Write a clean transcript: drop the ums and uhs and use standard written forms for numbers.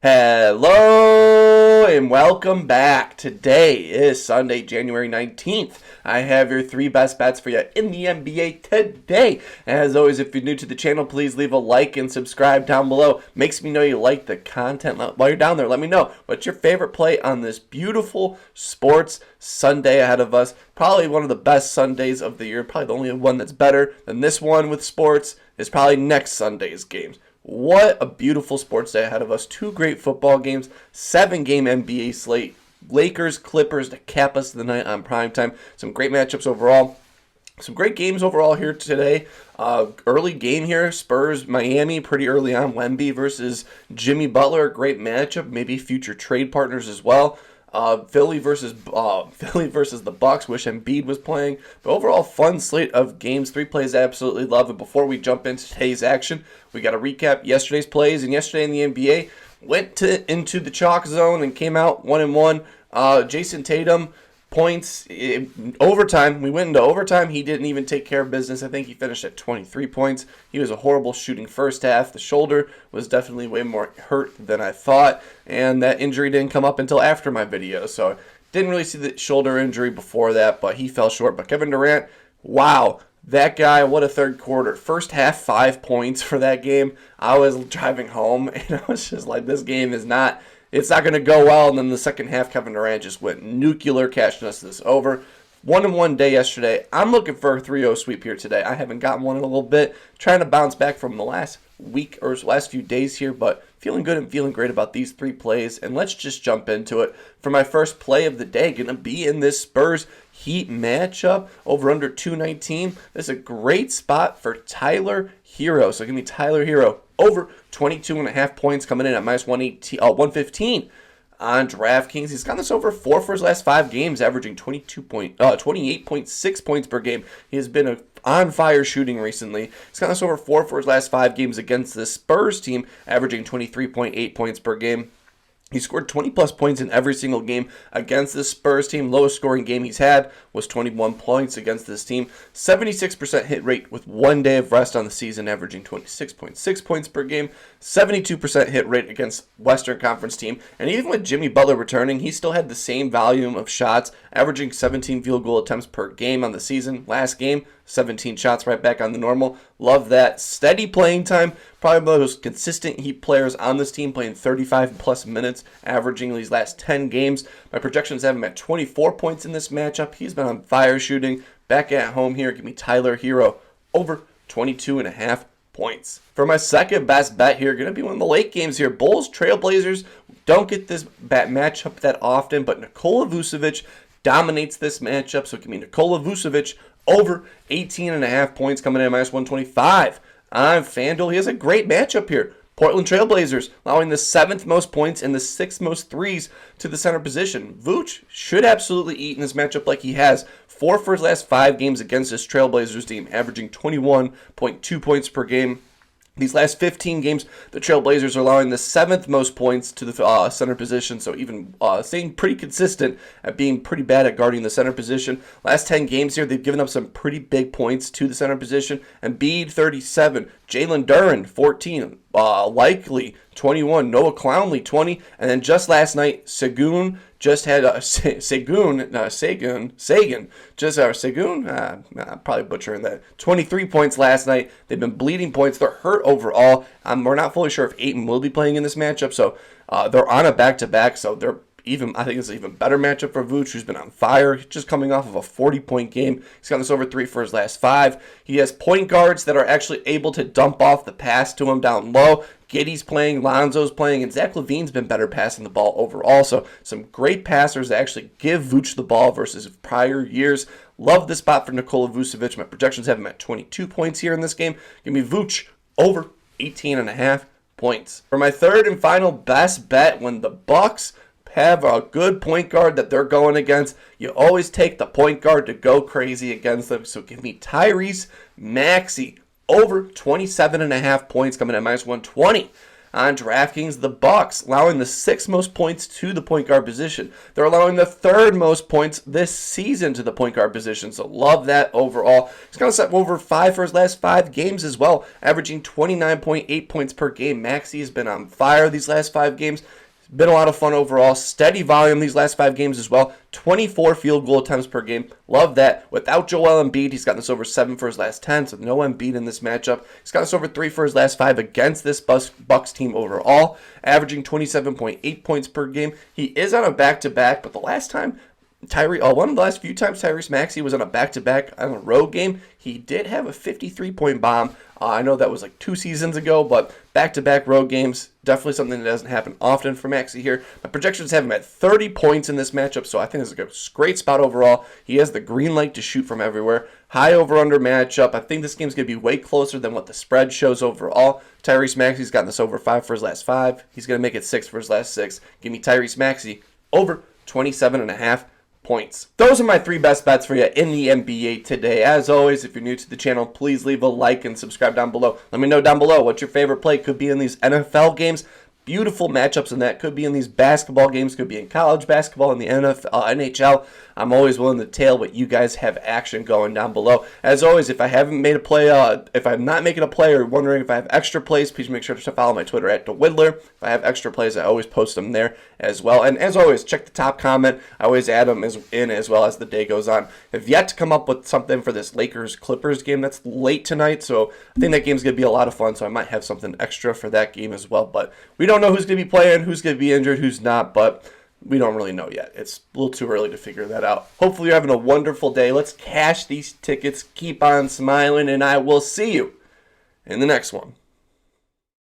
Hello and welcome back. Today is Sunday, January 19th. I have your three best bets for you in the NBA today. As always, if you're new to the channel, please leave a like and subscribe down below. Makes me know you like the content. While you're down there, let me know what's your favorite play on this beautiful sports Sunday ahead of us. Probably one of the best Sundays of the year. Probably the only one that's better than this one with sports is probably next Sunday's games. What a beautiful sports day ahead of us. Two great football games, 7-game NBA slate. Lakers, Clippers to cap us the night on primetime. Some great matchups overall. Some great games overall here today. Early game here, Spurs, Miami, pretty early on. Wemby versus Jimmy Butler, great matchup. Maybe future trade partners as well. Philly versus the Bucks. Wish Embiid was playing. But overall, fun slate of games. 3 plays I absolutely love. And before we jump into today's action, we got to recap yesterday's plays. And yesterday in the NBA, went into the chalk zone and came out 1-1. Jason Tatum, points, overtime. We went into overtime. He didn't even take care of business. I think he finished at 23 points. He was a horrible shooting first half. The shoulder was definitely way more hurt than I thought, and that injury didn't come up until after my video, so didn't really see the shoulder injury before that, but he fell short. But Kevin Durant, wow, that guy, what a third quarter. First half, 5 points for that game. I was driving home, and I was just like, this game is not... It's not going to go well, and then the second half, Kevin Durant just went nuclear, cashing us this over. 1-1 day yesterday. I'm looking for a 3-0 sweep here today. I haven't gotten one in a little bit. Trying to bounce back from the last week or last few days here, but feeling good and feeling great about these 3 plays. And let's just jump into it. For my first play of the day, going to be in this Spurs Heat matchup over under 219. This is a great spot for Tyler Herro. So give me Tyler Herro over 22.5 points coming in at minus 115 on DraftKings. He's gotten this over 4 for his last 5 games, averaging 28.6 points per game. He has been on fire shooting recently. He's gotten this over 4 for his last 5 games against the Spurs team, averaging 23.8 points per game. He scored 20-plus points in every single game against this Spurs team. Lowest scoring game he's had was 21 points against this team. 76% hit rate with 1 day of rest on the season, averaging 26.6 points per game. 72% hit rate against Western Conference team. And even with Jimmy Butler returning, he still had the same volume of shots, averaging 17 field goal attempts per game on the season. Last game, 17 shots, right back on the normal. Love that. Steady playing time. Probably one of the most consistent Heat players on this team, playing 35-plus minutes, averaging these last 10 games. My projections have him at 24 points in this matchup. He's been on fire shooting. Back at home here, give me Tyler Herro over 22.5 points. For my second best bet here, going to be one of the late games here. Bulls, Trailblazers. Don't get this matchup that often, but Nikola Vucevic dominates this matchup. So give me Nikola Vucevic over 18.5 points coming in at minus 125 on FanDuel. He has a great matchup here. Portland Trailblazers allowing the 7th most points and the 6th most threes to the center position. Vooch should absolutely eat in this matchup like he has. 4 for his last 5 games against this Trailblazers team, averaging 21.2 points per game. These last 15 games, the Trailblazers are allowing the 7th most points to the center position, so even staying pretty consistent at being pretty bad at guarding the center position. Last 10 games here, they've given up some pretty big points to the center position. Embiid, 37. Jalen Duren, 14. Likely, 21. Noah Clowney, 20. And then just last night, Sagun just had Sagun, probably butchering that. 23 points last night. They've been bleeding points. They're hurt overall. We're not fully sure if Ayton will be playing in this matchup, so they're on a back-to-back, so I think it's an even better matchup for Vooch, who's been on fire, just coming off of a 40-point game. He's got this over 3 for his last 5. He has point guards that are actually able to dump off the pass to him down low. Giddey's playing, Lonzo's playing, and Zach LaVine's been better passing the ball overall. So some great passers that actually give Vooch the ball versus prior years. Love this spot for Nikola Vucevic. My projections have him at 22 points here in this game. Give me Vooch over 18.5 points. For my third and final best bet, when the Bucks have a good point guard that they're going against, you always take the point guard to go crazy against them. So give me Tyrese Maxiell over 27.5 points coming at minus 120 On DraftKings, the Bucks allowing the 6th most points to the point guard position. They're allowing the 3rd most points this season to the point guard position, so love that overall. He's going to set over 5 for his last 5 games as well, averaging 29.8 points per game. Maxey has been on fire these last 5 games. Been a lot of fun overall. Steady volume these last 5 games as well. 24 field goal attempts per game. Love that. Without Joel Embiid, he's gotten us over 7 for his last 10, so no Embiid in this matchup. He's got us over 3 for his last 5 against this Bucks team overall, averaging 27.8 points per game. He is on a back-to-back, but the last time one of the last few times Tyrese Maxiell was on a back-to-back on a road game, he did have a 53-point bomb. I know that was like 2 seasons ago, but back-to-back road games, definitely something that doesn't happen often for Maxey here. My projections have him at 30 points in this matchup, so I think this is a great spot overall. He has the green light to shoot from everywhere. High over-under matchup. I think this game's going to be way closer than what the spread shows overall. Tyrese Maxey's gotten this over 5 for his last 5. He's going to make it 6 for his last 6. Give me Tyrese Maxiell over 27.5 points. Those are my 3 best bets for you in the NBA today. As always, if you're new to the channel, please leave a like and subscribe down below. Let me know down below what your favorite play could be in these NFL games. Beautiful matchups in that. Could be in these basketball games, could be in college basketball, in the NHL. I'm always willing to tail what you guys have action going down below. As always, if I haven't made a play, if I'm not making a play or wondering if I have extra plays, please make sure to follow my Twitter at DaWiddler. If I have extra plays, I always post them there as well. And as always, check the top comment. I always add them in as well as the day goes on. I've yet to come up with something for this Lakers-Clippers game that's late tonight, so I think that game's going to be a lot of fun, so I might have something extra for that game as well. But we don't know who's going to be playing, who's going to be injured, who's not, but we don't really know yet. It's a little too early to figure that out. Hopefully you're having a wonderful day. Let's cash these tickets. Keep on smiling, and I will see you in the next one.